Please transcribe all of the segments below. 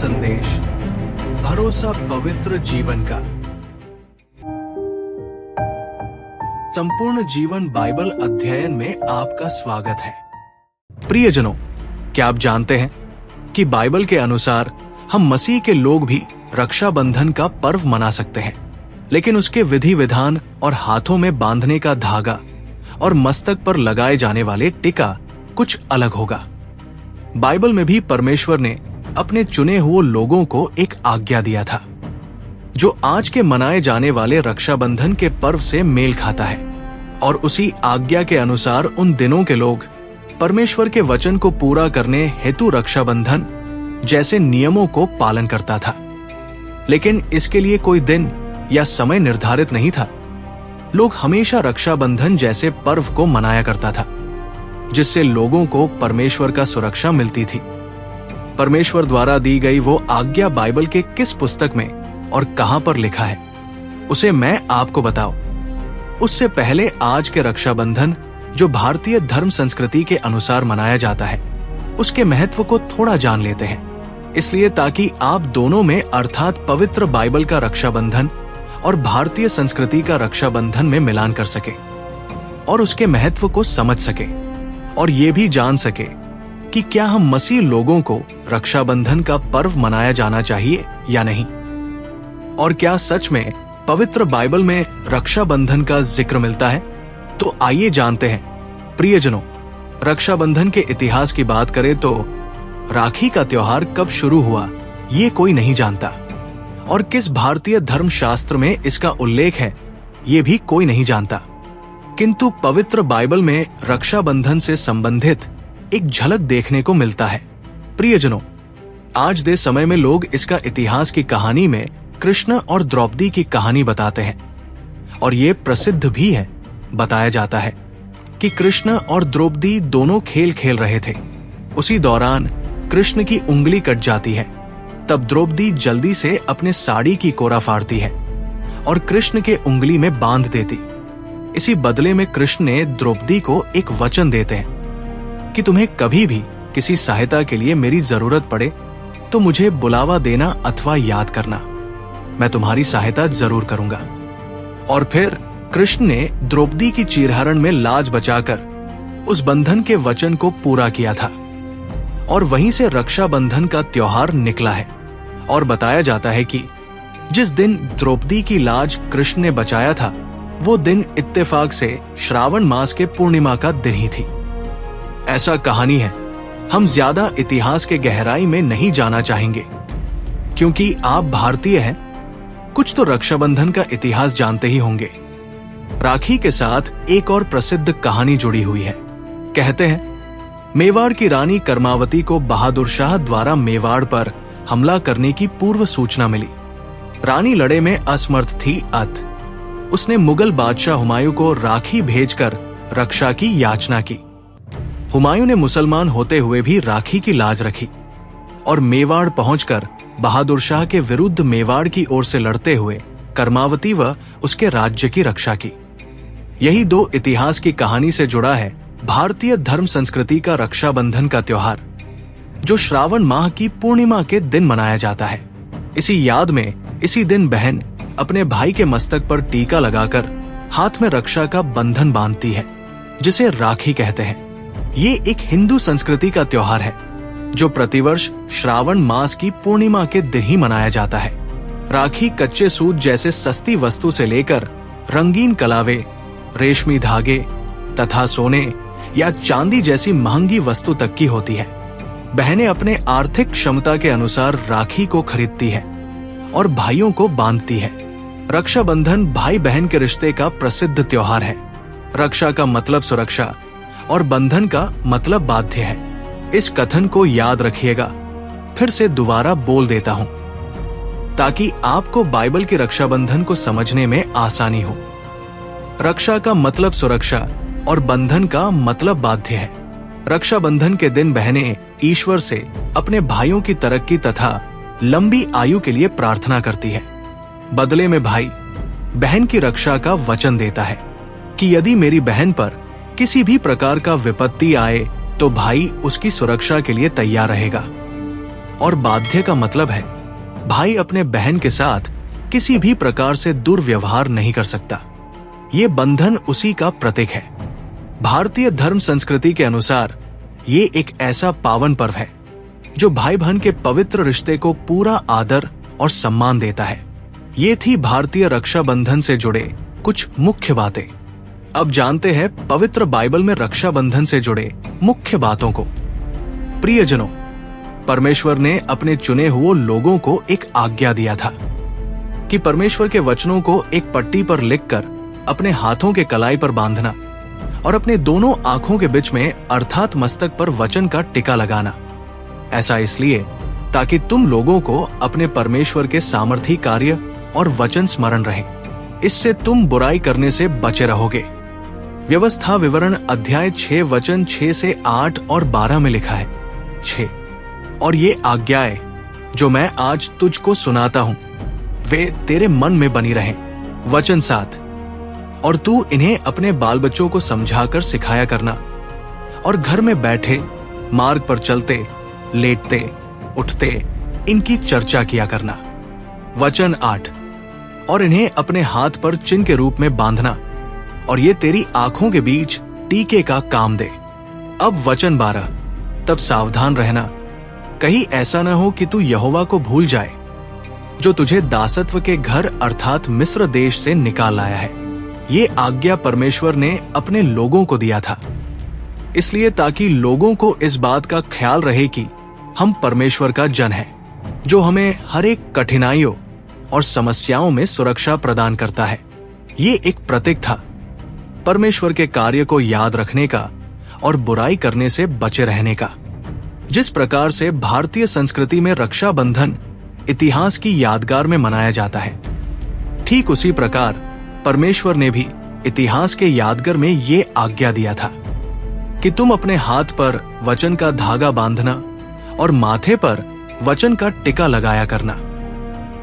संदेश, भरोसा पवित्र जीवन का। संपूर्ण जीवन बाइबल अध्ययन में आपका स्वागत है। प्रियजनों, क्या आप जानते हैं कि बाइबल के अनुसार हम मसीह के लोग भी रक्षाबंधन का पर्व मना सकते हैं, लेकिन उसके विधि विधान और हाथों में बांधने का धागा और मस्तक पर लगाए जाने वाले टिका कुछ अलग होगा। बाइबल में भी परमेश्वर ने अपने चुने हुए लोगों को एक आज्ञा दिया था, जो आज के मनाए जाने वाले रक्षाबंधन के पर्व से मेल खाता है, और उसी आज्ञा के अनुसार उन दिनों के लोग परमेश्वर के वचन को पूरा करने हेतु रक्षाबंधन जैसे नियमों को पालन करता था। लेकिन इसके लिए कोई दिन या समय निर्धारित नहीं था। लोग हमेशा रक्षाबंधन जैसे पर्व को मनाया करता था, जिससे लोगों को परमेश्वर का सुरक्षा मिलती थी। परमेश्वर द्वारा दी गई वो आज्ञा बाइबल के किस पुस्तक में और कहां पर लिखा है, उसे मैं आपको बताऊं। उससे पहले आज के रक्षाबंधन, जो भारतीय धर्म संस्कृति के अनुसार मनाया जाता है, उसके महत्व को थोड़ा जान लेते हैं। इसलिए ताकि आप दोनों में अर्थात पवित्र बाइबल का रक्षाबंधन और भारतीय संस्कृति का रक्षाबंधन में मिलान कर सके और उसके महत्व को समझ सके, और ये भी जान सके कि क्या हम मसीह लोगों को रक्षाबंधन का पर्व मनाया जाना चाहिए या नहीं, और क्या सच में पवित्र बाइबल में रक्षाबंधन का जिक्र मिलता है। तो आइए जानते हैं। प्रियजनों, रक्षाबंधन के इतिहास की बात करें तो राखी का त्योहार कब शुरू हुआ ये कोई नहीं जानता, और किस भारतीय धर्मशास्त्र में इसका उल्लेख है ये भी कोई नहीं जानता। किंतु पवित्र बाइबल में रक्षाबंधन से संबंधित एक झलक देखने को मिलता है। प्रियजनों, आज के समय में लोग इसका इतिहास की कहानी में कृष्ण और द्रौपदी की कहानी बताते हैं, और ये प्रसिद्ध भी है। बताया जाता है कि कृष्ण और द्रौपदी दोनों खेल खेल रहे थे। उसी दौरान कृष्ण की उंगली कट जाती है। तब द्रौपदी जल्दी से अपने साड़ी की कोरा फाड़ती है और कृष्ण के उंगली में बांध देती। इसी बदले में कृष्ण ने द्रौपदी को एक वचन देते हैं कि तुम्हें कभी भी किसी सहायता के लिए मेरी जरूरत पड़े तो मुझे बुलावा देना अथवा याद करना, मैं तुम्हारी सहायता जरूर करूंगा। और फिर कृष्ण ने द्रौपदी की चीरहरण में लाज बचाकर उस बंधन के वचन को पूरा किया था, और वहीं से रक्षाबंधन का त्योहार निकला है। और बताया जाता है कि जिस दिन द्रौपदी की लाज कृष्ण ने बचाया था, वो दिन इत्तेफाक से श्रावण मास के पूर्णिमा का दिन ही थी। ऐसा कहानी है। हम ज्यादा इतिहास के गहराई में नहीं जाना चाहेंगे, क्योंकि आप भारतीय हैं, कुछ तो रक्षाबंधन का इतिहास जानते ही होंगे। राखी के साथ एक और प्रसिद्ध कहानी जुड़ी हुई है। कहते हैं, मेवाड़ की रानी कर्मावती को बहादुर शाह द्वारा मेवाड़ पर हमला करने की पूर्व सूचना मिली। रानी लड़े में असमर्थ थी। उसने मुगल बादशाह हुमायूं को राखी भेजकर रक्षा की याचना की। हुमायूं ने मुसलमान होते हुए भी राखी की लाज रखी और मेवाड़ पहुंचकर बहादुर शाह के विरुद्ध मेवाड़ की ओर से लड़ते हुए कर्मावती व उसके राज्य की रक्षा की। यही दो इतिहास की कहानी से जुड़ा है भारतीय धर्म संस्कृति का रक्षाबंधन का त्योहार, जो श्रावण माह की पूर्णिमा के दिन मनाया जाता है। इसी याद में इसी दिन बहन अपने भाई के मस्तक पर टीका लगाकर हाथ में रक्षा का बंधन बांधती है, जिसे राखी कहते हैं। ये एक हिंदू संस्कृति का त्योहार है, जो प्रतिवर्ष श्रावण मास की पूर्णिमा के दिन ही मनाया जाता है। राखी कच्चे सूत जैसे सस्ती वस्तु से लेकर रंगीन कलावे, रेशमी धागे तथा सोने या चांदी जैसी महंगी वस्तु तक की होती है। बहनें अपने आर्थिक क्षमता के अनुसार राखी को खरीदती है और भाइयों को बांधती है। रक्षाबंधन भाई बहन के रिश्ते का प्रसिद्ध त्योहार है। रक्षा का मतलब सुरक्षा और बंधन का मतलब बाध्य है। इस कथन को याद रखिएगा। फिर से दोबारा बोल देता हूं, ताकि आपको बाइबल के रक्षाबंधन को समझने में आसानी हो। रक्षा का मतलब सुरक्षा और बंधन का मतलब बाध्य है। रक्षाबंधन के दिन बहनें ईश्वर से अपने भाइयों की तरक्की तथा लंबी आयु के लिए प्रार्थना करती है। बदले में भाई बहन की रक्षा का वचन देता है कि यदि मेरी बहन पर किसी भी प्रकार का विपत्ति आए तो भाई उसकी सुरक्षा के लिए तैयार रहेगा। और बाध्य का मतलब है भाई अपने बहन के साथ किसी भी प्रकार से दुर्व्यवहार नहीं कर सकता। ये बंधन उसी का प्रतीक है। भारतीय धर्म संस्कृति के अनुसार ये एक ऐसा पावन पर्व है जो भाई बहन के पवित्र रिश्ते को पूरा आदर और सम्मान देता है। ये थी भारतीय रक्षाबंधन से जुड़े कुछ मुख्य बातें। अब जानते हैं पवित्र बाइबल में रक्षाबंधन से जुड़े मुख्य बातों को। प्रियजनों, परमेश्वर ने अपने चुने हुए लोगों को एक आज्ञा दिया था कि परमेश्वर के वचनों को एक पट्टी पर लिखकर अपने हाथों के कलाई पर बांधना और अपने दोनों आंखों के बीच में अर्थात मस्तक पर वचन का टिका लगाना। ऐसा इसलिए ताकि तुम लोगों को अपने परमेश्वर के सामर्थी कार्य और वचन स्मरण रहे। इससे तुम बुराई करने से बचे रहोगे। व्यवस्था विवरण अध्याय 6 वचन 6 से 8 और 12 में लिखा है 6। और ये आज्ञाएं जो मैं आज तुझको सुनाता हूं वे तेरे मन में बनी रहें। वचन 7। और तू इन्हें अपने बाल बच्चों को समझाकर सिखाया करना और घर में बैठे, मार्ग पर चलते, लेटते, उठते इनकी चर्चा किया करना। वचन 8। और इन्हें अपने हाथ पर चिन्ह के रूप में बांधना और ये तेरी आंखों के बीच टीके का काम दे। अब वचन 12। तब सावधान रहना, कहीं ऐसा न हो कि तू यहोवा को भूल जाए जो तुझे दासत्व के घर अर्थात मिस्र देश से निकाल लाया है। ये आज्ञा परमेश्वर ने अपने लोगों को दिया था, इसलिए ताकि लोगों को इस बात का ख्याल रहे कि हम परमेश्वर का जन है जो हमें हर एक कठिनाइयों और समस्याओं में सुरक्षा प्रदान करता है। ये एक प्रतीक था परमेश्वर के कार्य को याद रखने का और बुराई करने से बचे रहने का। जिस प्रकार से भारतीय संस्कृति में रक्षाबंधन इतिहास की यादगार में मनाया जाता है, ठीक उसी प्रकार परमेश्वर ने भी इतिहास के यादगार में ये आज्ञा दिया था कि तुम अपने हाथ पर वचन का धागा बांधना और माथे पर वचन का टिका लगाया करना,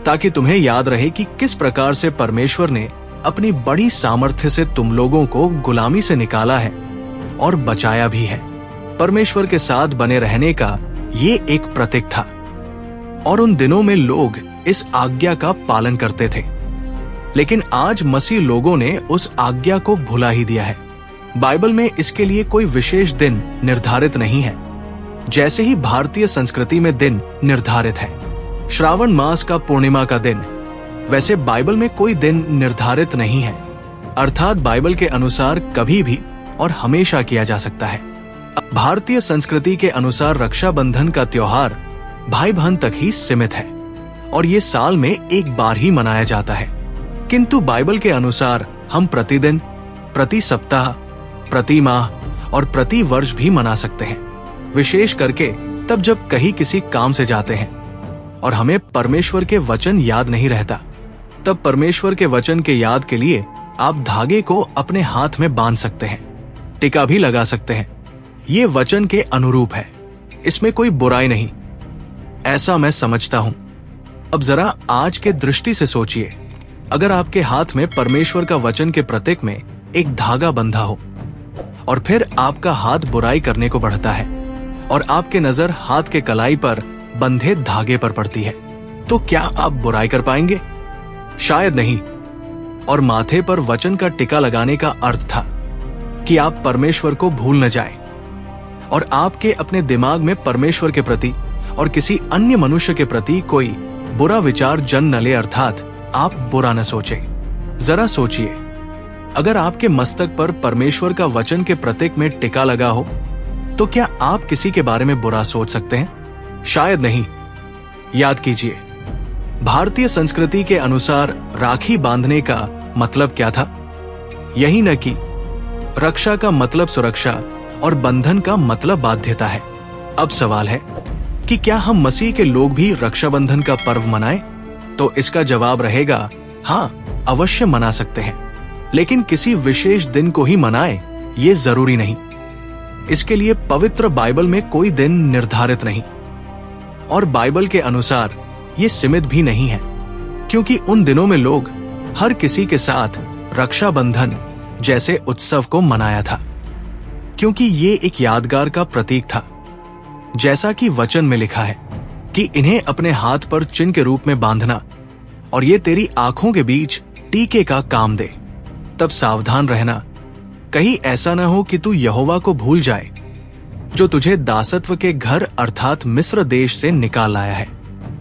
ताकि तुम्हें याद रहे कि किस प्रकार से परमेश्वर ने अपनी बड़ी सामर्थ्य से तुम लोगों को गुलामी से निकाला है और बचाया भी है। परमेश्वर के साथ बने रहने का ये एक प्रतीक था और उन दिनों में लोग इस आज्ञा का पालन करते थे। लेकिन आज मसीह लोगों ने उस आज्ञा को भुला ही दिया है। बाइबल में इसके लिए कोई विशेष दिन निर्धारित नहीं है, जैसे ही भारतीय संस्कृति में दिन निर्धारित है। श्रावण मास का पूर्णिमा का दिन, वैसे बाइबल में कोई दिन निर्धारित नहीं है, अर्थात बाइबल के अनुसार कभी भी और हमेशा किया जा सकता है। भारतीय संस्कृति के अनुसार रक्षाबंधन का त्योहार भाई बहन तक ही सीमित है और ये साल में एक बार ही मनाया जाता है। किंतु बाइबल के अनुसार हम प्रतिदिन, प्रति सप्ताह, प्रति माह और प्रति वर्ष भी मना सकते हैं, विशेष करके तब जब कहीं किसी काम से जाते हैं और हमें परमेश्वर के वचन याद नहीं रहता। तब परमेश्वर के वचन के याद के लिए आप धागे को अपने हाथ में बांध सकते हैं, टिका भी लगा सकते हैं। ये वचन के अनुरूप है, इसमें कोई बुराई नहीं, ऐसा मैं समझता हूं। अब जरा आज के दृष्टि से सोचिए, अगर आपके हाथ में परमेश्वर का वचन के प्रतीक में एक धागा बंधा हो और फिर आपका हाथ बुराई करने को बढ़ता है और आपके नजर हाथ के कलाई पर बंधे धागे पर पड़ती है, तो क्या आप बुराई कर पाएंगे? शायद नहीं। और माथे पर वचन का टिका लगाने का अर्थ था कि आप परमेश्वर को भूल न जाएं और आपके अपने दिमाग में परमेश्वर के प्रति और किसी अन्य मनुष्य के प्रति कोई बुरा विचार जन्म न ले, अर्थात आप बुरा न सोचें। जरा सोचिए, अगर आपके मस्तक पर परमेश्वर का वचन के प्रतीक में टिका लगा हो तो क्या आप किसी के बारे में बुरा सोच सकते हैं? शायद नहीं। याद कीजिए, भारतीय संस्कृति के अनुसार राखी बांधने का मतलब क्या था? यही न कि रक्षा का मतलब सुरक्षा और बंधन का मतलब बाध्यता है। अब सवाल है कि क्या हम मसीह के लोग भी रक्षाबंधन का पर्व मनाएं? तो इसका जवाब रहेगा हाँ, अवश्य मना सकते हैं, लेकिन किसी विशेष दिन को ही मनाएं ये जरूरी नहीं। इसके लिए पवित्र बाइबल में कोई दिन निर्धारित नहीं और बाइबल के अनुसार ये सीमित भी नहीं है, क्योंकि उन दिनों में लोग हर किसी के साथ रक्षाबंधन जैसे उत्सव को मनाया था, क्योंकि ये एक यादगार का प्रतीक था। जैसा कि वचन में लिखा है कि इन्हें अपने हाथ पर चिन्ह के रूप में बांधना और ये तेरी आंखों के बीच टीके का काम दे, तब सावधान रहना, कहीं ऐसा न हो कि तू यहोवा को भूल जाए, जो तुझे दासत्व के घर अर्थात मिस्र देश से निकाल लाया है।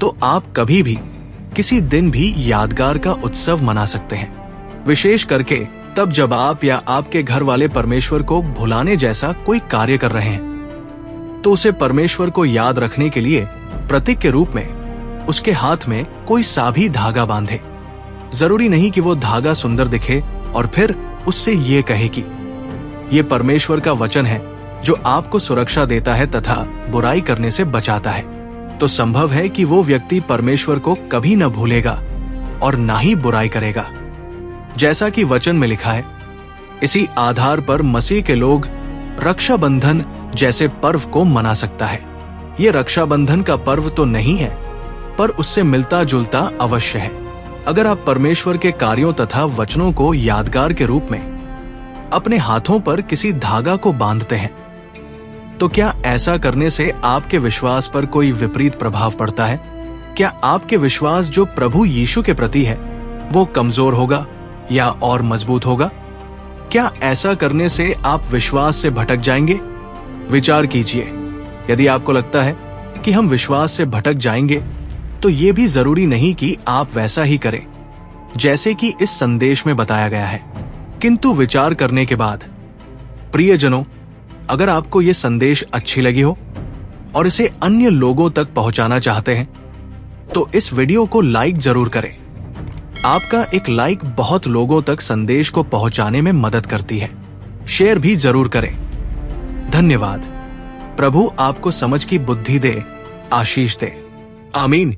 तो आप कभी भी किसी दिन भी यादगार का उत्सव मना सकते हैं, विशेष करके तब जब आप या आपके घर वाले परमेश्वर को भुलाने जैसा कोई कार्य कर रहे हैं। तो उसे परमेश्वर को याद रखने के लिए प्रतीक के रूप में उसके हाथ में कोई सा भी धागा बांधे। जरूरी नहीं कि वो धागा सुंदर दिखे और फिर उससे ये कहे कि ये परमेश्वर का वचन है जो आपको सुरक्षा देता है तथा बुराई करने से बचाता है। तो संभव है कि वो व्यक्ति परमेश्वर को कभी न भूलेगा और ना ही बुराई करेगा। जैसा कि वचन में लिखा है, इसी आधार पर मसीह के लोग रक्षाबंधन जैसे पर्व को मना सकता है। ये रक्षाबंधन का पर्व तो नहीं है, पर उससे मिलता जुलता अवश्य है। अगर आप परमेश्वर के कार्यों तथा वचनों को यादगार के रूप में अपने हाथों पर किसी धागा को बांधते हैं, तो क्या ऐसा करने से आपके विश्वास पर कोई विपरीत प्रभाव पड़ता है? क्या आपके विश्वास जो प्रभु यीशु के प्रति है वो कमजोर होगा या और मजबूत होगा? क्या ऐसा करने से आप विश्वास से भटक जाएंगे? विचार कीजिए। यदि आपको लगता है कि हम विश्वास से भटक जाएंगे, तो ये भी जरूरी नहीं कि आप वैसा ही करें जैसे कि इस संदेश में बताया गया है। किंतु विचार करने के बाद प्रियजनों, अगर आपको ये संदेश अच्छी लगी हो और इसे अन्य लोगों तक पहुंचाना चाहते हैं, तो इस वीडियो को लाइक जरूर करें। आपका एक लाइक बहुत लोगों तक संदेश को पहुंचाने में मदद करती है। शेयर भी जरूर करें। धन्यवाद। प्रभु आपको समझ की बुद्धि दे, आशीष दे। आमीन।